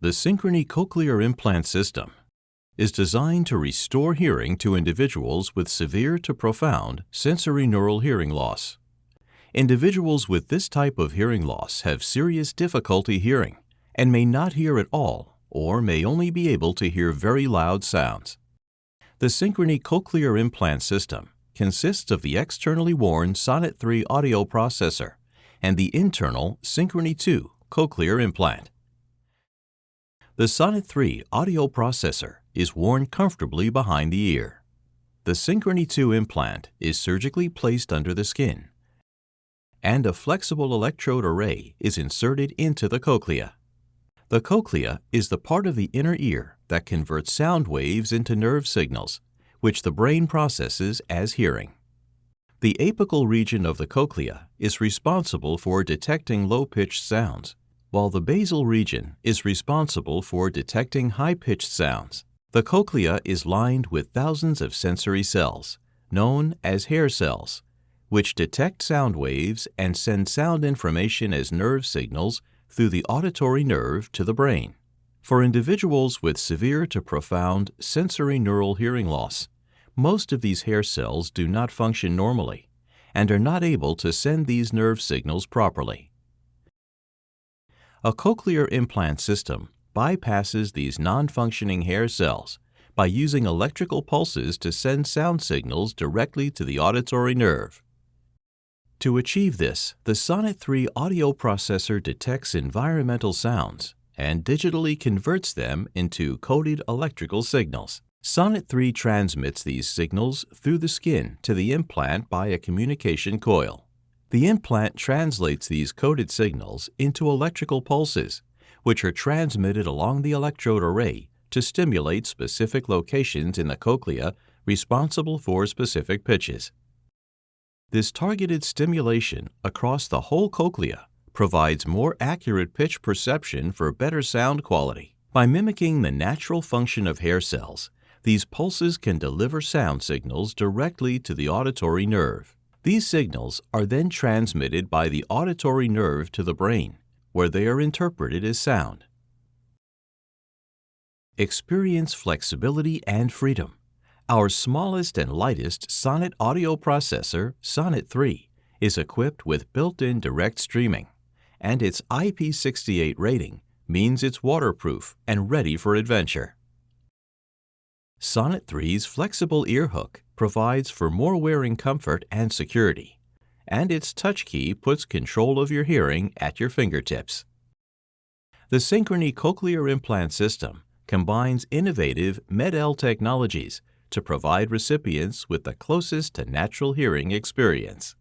The SYNCHRONY Cochlear implant system is designed to restore hearing to individuals with severe to profound sensorineural hearing loss. Individuals with this type of hearing loss have serious difficulty hearing and may not hear at all or may only be able to hear very loud sounds. The SYNCHRONY Cochlear implant system consists of the externally worn SONNET 3 audio processor and the internal SYNCHRONY 2 cochlear implant. The SONNET 3 audio processor is worn comfortably behind the ear. The SYNCHRONY 2 implant is surgically placed under the skin, and a flexible electrode array is inserted into the cochlea. The cochlea is the part of the inner ear that converts sound waves into nerve signals, which the brain processes as hearing. The apical region of the cochlea is responsible for detecting low-pitched sounds, while the basal region is responsible for detecting high-pitched sounds. The cochlea is lined with thousands of sensory cells, known as hair cells, which detect sound waves and send sound information as nerve signals through the auditory nerve to the brain. For individuals with severe to profound sensorineural hearing loss, most of these hair cells do not function normally and are not able to send these nerve signals properly. A cochlear implant system bypasses these non-functioning hair cells by using electrical pulses to send sound signals directly to the auditory nerve. To achieve this, the SONNET 3 audio processor detects environmental sounds and digitally converts them into coded electrical signals. SONNET 3 transmits these signals through the skin to the implant by a communication coil. The implant translates these coded signals into electrical pulses, which are transmitted along the electrode array to stimulate specific locations in the cochlea responsible for specific pitches. This targeted stimulation across the whole cochlea provides more accurate pitch perception for better sound quality. By mimicking the natural function of hair cells, these pulses can deliver sound signals directly to the auditory nerve. These signals are then transmitted by the auditory nerve to the brain, where they are interpreted as sound. Experience flexibility and freedom. Our smallest and lightest SONNET audio processor, SONNET 3, is equipped with built-in direct streaming, and its IP68 rating means it's waterproof and ready for adventure. SONNET 3's flexible ear hook provides for more wearing comfort and security, and its touch key puts control of your hearing at your fingertips. The SYNCHRONY Cochlear implant system combines innovative Med-El technologies to provide recipients with the closest to natural hearing experience.